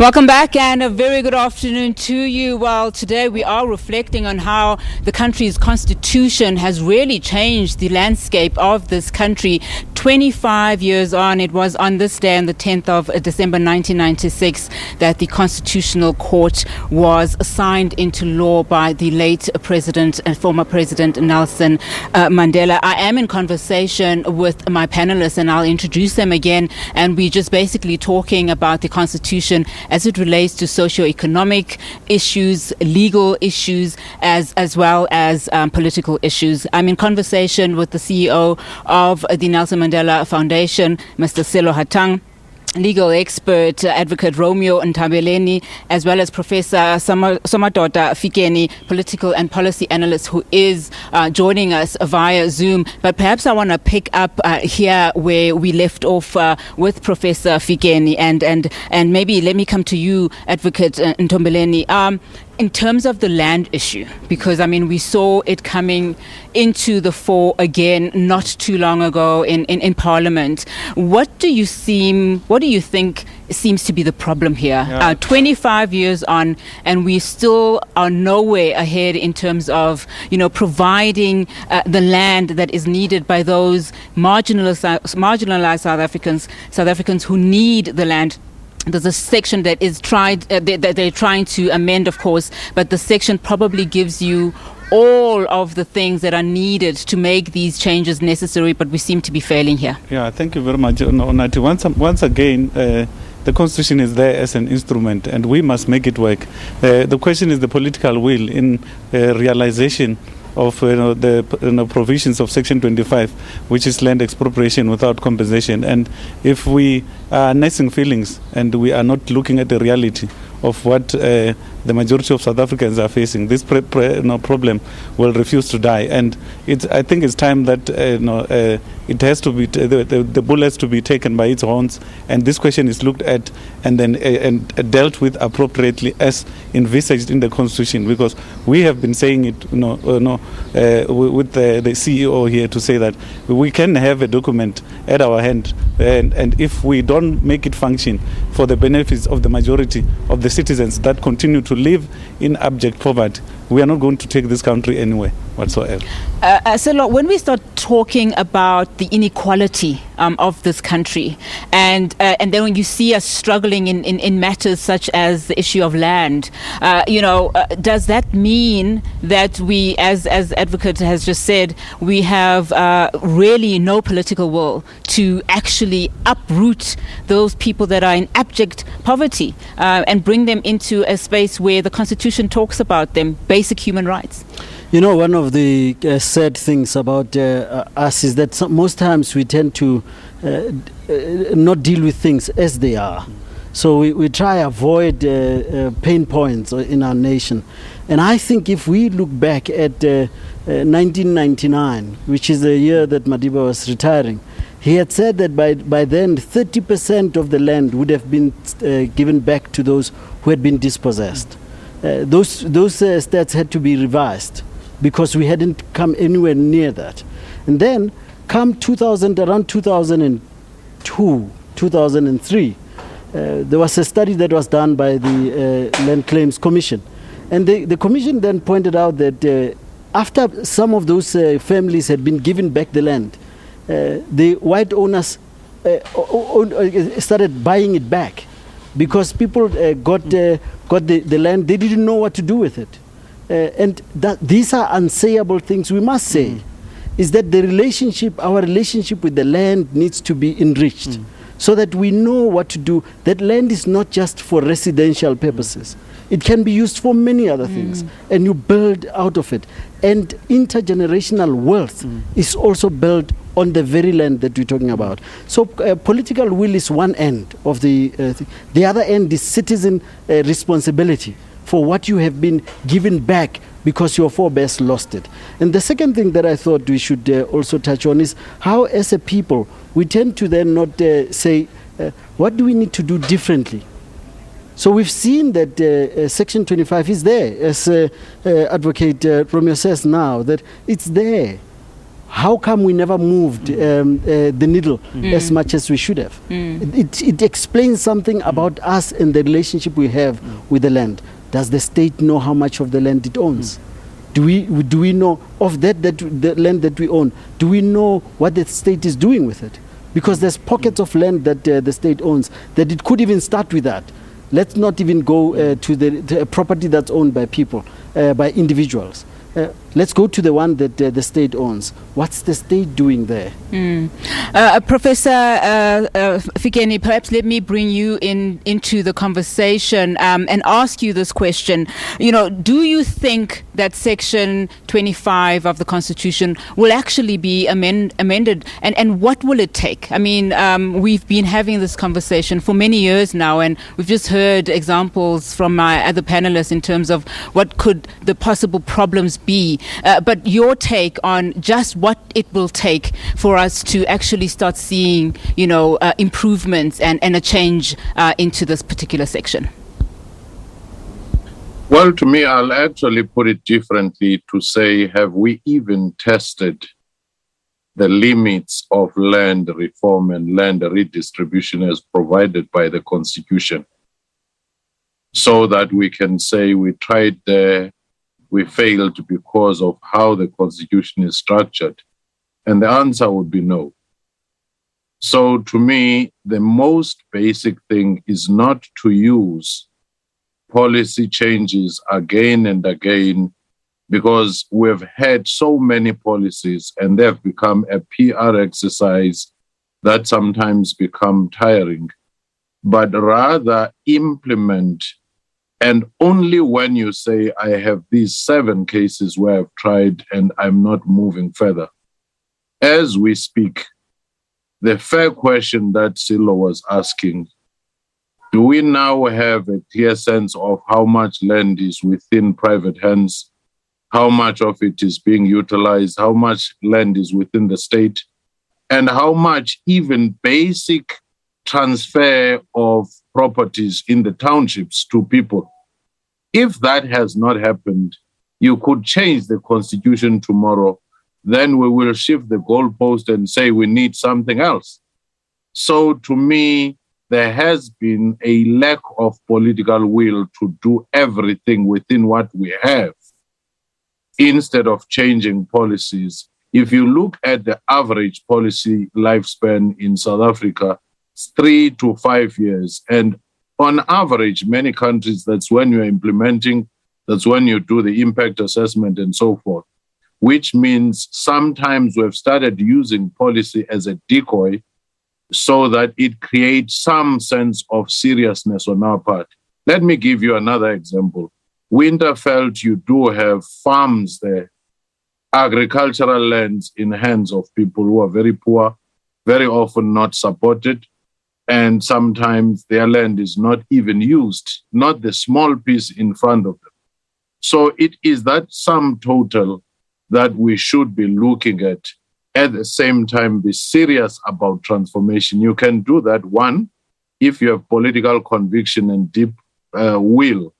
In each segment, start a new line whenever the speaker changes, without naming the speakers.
Welcome back and a very good afternoon to you. Well, today we are reflecting on how the country's constitution has really changed the landscape of this country. 25 years on, it was on this day, on the 10th of December 1996, that the Constitutional Court was signed into law by the late President and former President Nelson Mandela. I am in conversation with my panelists and I'll introduce them again, and we're just basically talking about the Constitution as it relates to socio-economic issues, legal issues, as well as political issues. I'm in conversation with the CEO of the Nelson Mandela Foundation, Mr. Selo Hatang, legal expert, Advocate Romeo Ntabeleni, as well as Professor Somadoda Fikeni, political and policy analyst, who is joining us via Zoom. But perhaps I want to pick up here where we left off with Professor Fikeni, and maybe let me come to you, Advocate Ntabeleni. In terms of the land issue, because I mean we saw it coming into the fore again not too long ago in Parliament. What do you think seems to be the problem here?
Yeah.
25 years on, and we still are nowhere ahead in terms of providing the land that is needed by those marginalized South Africans who need the land. There's a section that is that they're trying to amend, of course, but the section probably gives you all of the things that are needed to make these changes necessary, but we seem to be failing here.
Yeah, thank you very much, Onati. Once again, the Constitution is there as an instrument, and we must make it work. The question is the political will in realization of the provisions of Section 25, which is land expropriation without compensation. And if we are nursing feelings and we are not looking at the reality of what the majority of South Africans are facing, this problem will refuse to die. And I think it's time that it has to be the bull has to be taken by its horns, and this question is looked at and then dealt with appropriately as envisaged in the Constitution. Because we have been saying it, with the CEO here to say that we can have a document at our hand, and if we don't make it function for the benefits of the majority of the citizens that continue to live in abject poverty, we are not going to take this country anywhere whatsoever.
So when we start talking about the inequality of this country, and then when you see us struggling in matters such as the issue of land, does that mean that we, as Advocate has just said, we have really no political will to actually uproot those people that are in abject poverty and bring them into a space where the Constitution talks about them, basic human rights?
One of the sad things about us is that most times we tend to not deal with things as they are. So we try to avoid pain points in our nation. And I think if we look back at 1999, which is the year that Madiba was retiring, he had said that by then 30% of the land would have been given back to those who had been dispossessed. Those stats had to be revised because we hadn't come anywhere near that. And then come around 2002, 2003, there was a study that was done by the Land Claims Commission. And the commission then pointed out that after some of those families had been given back the land, the white owners started buying it back because people got the land. They didn't know what to do with it. And these are unsayable things. We must say is that our relationship with the land needs to be enriched so that we know what to do. That land is not just for residential purposes. It can be used for many other things, and you build out of it. And intergenerational wealth is also built on the very land that we're talking about. So political will is one end of the thing. The other end is citizen responsibility for what you have been given back because your forebears lost it. And the second thing that I thought we should also touch on is how, as a people, we tend to then not say, what do we need to do differently? So we've seen that Section 25 is there, as Advocate Romeo says now, that it's there. how come we never moved the needle as much as we should have? It explains something about us and the relationship we have with the land. Does the state know how much of the land it owns? Do we know of the land that we own? Do we know what the state is doing with it? Because there's pockets of land that the state owns that it could even start with that. Let's not even go to the property that's owned by people, by individuals. Let's go to the one that the state owns. What's the state doing there?
Professor Fikeni, perhaps let me bring you into the conversation and ask you this question. Do you think that Section 25 of the Constitution will actually be amended? And what will it take? I mean, we've been having this conversation for many years now, and we've just heard examples from my other panelists in terms of what could the possible problems be. But your take on just what it will take for us to actually start seeing, improvements and a change into this particular section?
Well, to me, I'll actually put it differently to say, have we even tested the limits of land reform and land redistribution as provided by the Constitution, so that we can say we tried there, we failed because of how the Constitution is structured? And the answer would be no. So to me, the most basic thing is not to use policy changes again and again, because we've had so many policies and they've become a PR exercise that sometimes become tiring, but rather implement. And only when you say, I have these 7 cases where I've tried and I'm not moving further. As we speak, the fair question that Silo was asking, do we now have a clear sense of how much land is within private hands, how much of it is being utilized, how much land is within the state, and how much even basic transfer of properties in the townships to people? If that has not happened, you could change the Constitution tomorrow, then we will shift the goalpost and say we need something else. So to me, there has been a lack of political will to do everything within what we have, instead of changing policies. If you look at the average policy lifespan in South Africa, it's 3 to 5 years. And on average, many countries, that's when you're implementing, that's when you do the impact assessment and so forth, which means sometimes we've started using policy as a decoy so that it creates some sense of seriousness on our part. Let me give you another example. Winterfeld, you do have farms there, agricultural lands in hands of people who are very poor, very often not supported, and sometimes their land is not even used, not the small piece in front of them. So it is that sum total that we should be looking at the same time, be serious about transformation. You can do that, one, if you have political conviction and deep will.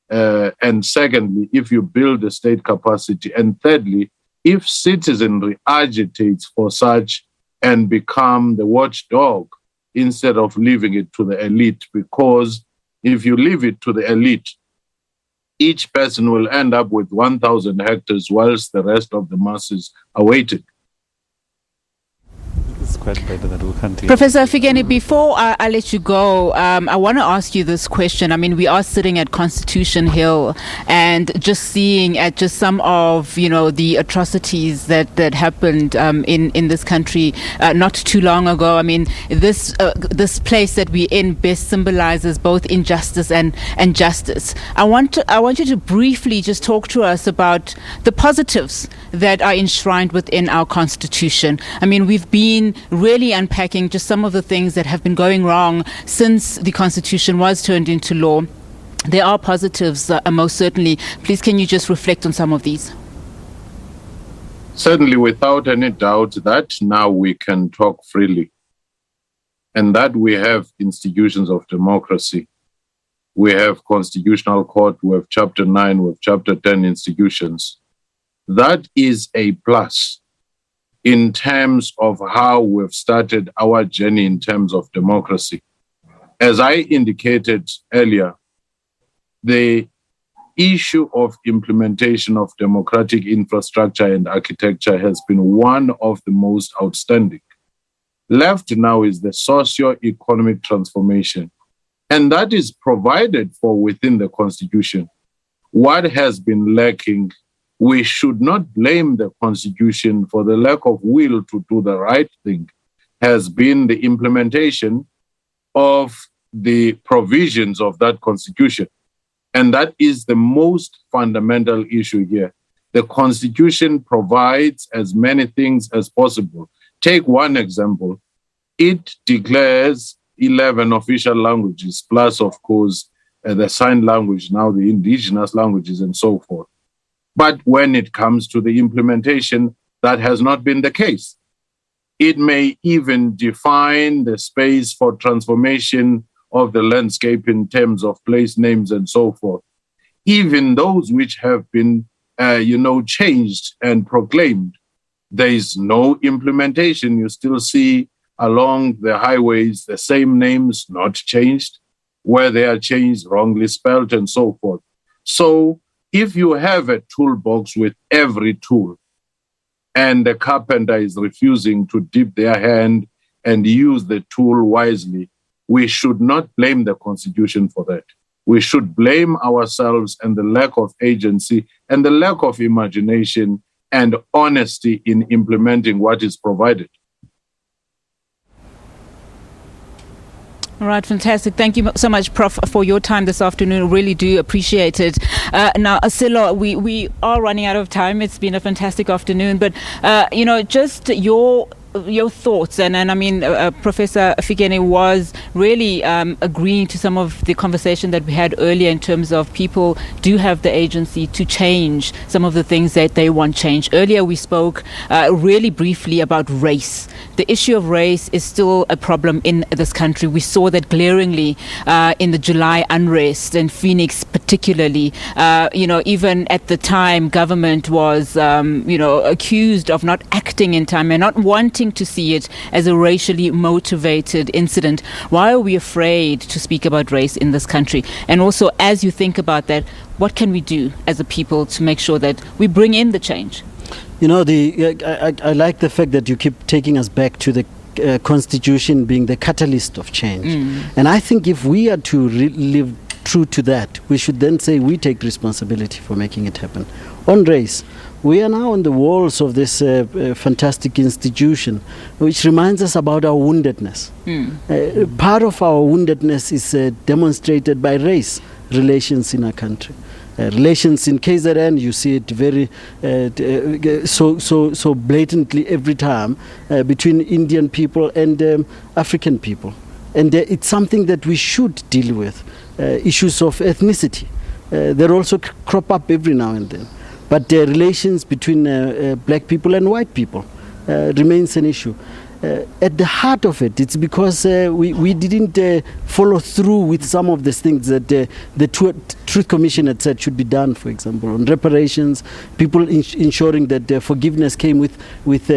And secondly, if you build the state capacity. And thirdly, if citizenry agitates for such and become the watchdog instead of leaving it to the elite. Because if you leave it to the elite, each person will end up with 1,000 hectares whilst the rest of the masses are waiting.
It's quite better that we can't hear.
Professor Fikeni, before I let you go, I want to ask you this question. I mean, we are sitting at Constitution Hill and just seeing at just some of, the atrocities that happened in this country not too long ago. I mean, this place that we're in best symbolizes both injustice and justice. I want you to briefly just talk to us about the positives that are enshrined within our Constitution. I mean, we've been really unpacking just some of the things that have been going wrong since the Constitution was turned into law. There are positives, most certainly. Please, can you just reflect on some of these?
Certainly, without any doubt, that now we can talk freely, and that we have institutions of democracy. We have Constitutional Court, we have Chapter 9, we have Chapter 10 institutions. That is a plus. in terms of how we've started our journey in terms of democracy. As I indicated earlier, the issue of implementation of democratic infrastructure and architecture has been one of the most outstanding. Left now is the socio-economic transformation, and that is provided for within the Constitution. What has been lacking, we should not blame the Constitution for the lack of will to do the right thing, has been the implementation of the provisions of that Constitution. And that is the most fundamental issue here. The Constitution provides as many things as possible. Take one example. It declares 11 official languages, plus, of course, the sign language, now the indigenous languages, and so forth. But when it comes to the implementation, that has not been the case. It may even define the space for transformation of the landscape in terms of place names and so forth. Even those which have been, changed and proclaimed, there is no implementation. You still see along the highways the same names not changed, where they are changed, wrongly spelled, and so forth. So if you have a toolbox with every tool, and the carpenter is refusing to dip their hand and use the tool wisely, we should not blame the Constitution for that. We should blame ourselves and the lack of agency and the lack of imagination and honesty in implementing what is provided.
All right, fantastic. Thank you so much, Prof, for your time this afternoon. Really do appreciate it. Now, Asilo, we are running out of time. It's been a fantastic afternoon, but just your thoughts, and I mean, Professor Fikeni was really agreeing to some of the conversation that we had earlier in terms of people do have the agency to change some of the things that they want changed. Earlier we spoke really briefly about race. The issue of race is still a problem in this country. We saw that glaringly in the July unrest in Phoenix particularly. Even at the time, government was accused of not acting in time and not wanting to see it as a racially motivated incident. Why are we afraid to speak about race in this country? And also, as you think about that, what can we do as a people to make sure that we bring in the change?
I like the fact that you keep taking us back to the Constitution being the catalyst of change. And I think if we are to live true to that, we should then say we take responsibility for making it happen. On race, we are now on the walls of this fantastic institution, which reminds us about our woundedness. Part of our woundedness is demonstrated by race relations in our country. Relations in KZN, you see it very so blatantly every time between Indian people and African people. And it's something that we should deal with. Issues of ethnicity, they also crop up every now and then. But relations between black people and white people remains an issue. At the heart of it, it's because we didn't follow through with some of the things that the Truth Commission had said should be done, for example, on reparations, people ensuring that forgiveness came with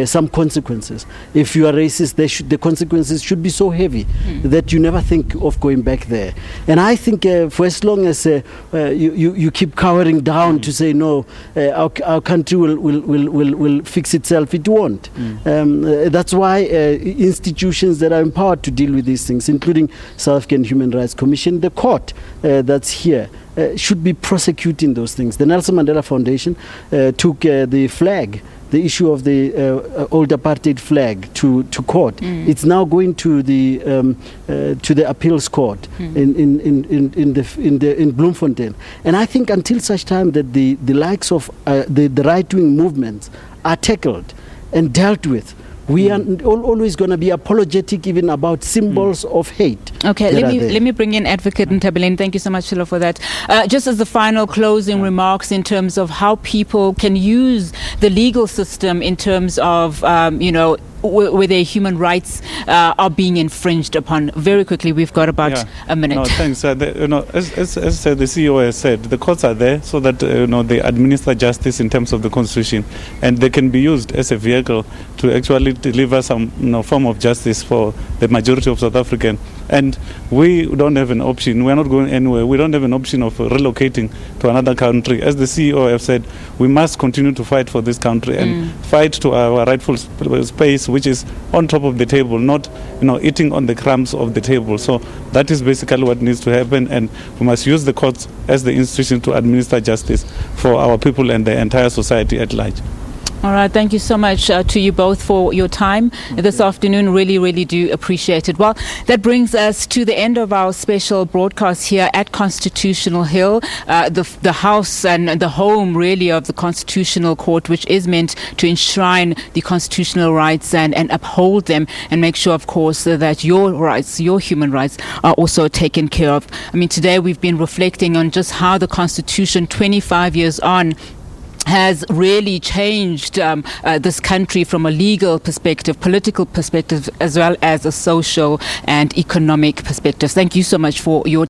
some consequences. If you are racist, the consequences should be so heavy that you never think of going back there. And I think for as long as you keep cowering down to say, no, our country will fix itself, it won't. That's why institutions that are empowered to deal with these things, including South African Human Rights Commission, the court that's here, should be prosecuting those things. The Nelson Mandela Foundation took the flag, the issue of the old apartheid flag, to court. It's now going to the appeals court in Bloemfontein. And I think until such time that the likes of the right-wing movements are tackled and dealt with, we are always going to be apologetic even about symbols of hate.
Okay, let me bring in Advocate Ntabeleni. Thank you so much, Shilo, for that. Just as the final closing remarks in terms of how people can use the legal system in terms of, where their human rights are being infringed upon. Very quickly, we've got about a minute.
No, thanks. As the CEO has said, the courts are there so that they administer justice in terms of the constitution, and they can be used as a vehicle to actually deliver some form of justice for the majority of South African. And we don't have an option. We are not going anywhere. We don't have an option of relocating to another country. As the CEO have said, we must continue to fight for this country and fight to our rightful space, which is on top of the table, not eating on the crumbs of the table. So that is basically what needs to happen, and we must use the courts as the institution to administer justice for our people and the entire society at large.
All right, thank you so much to you both for your time this afternoon. Really, really do appreciate it. Well, that brings us to the end of our special broadcast here at Constitutional Hill, the house and the home, really, of the Constitutional Court, which is meant to enshrine the constitutional rights and uphold them and make sure, of course, that your rights, your human rights, are also taken care of. I mean, today we've been reflecting on just how the Constitution, 25 years on, has really changed this country from a legal perspective, political perspective, as well as a social and economic perspective. Thank you so much for your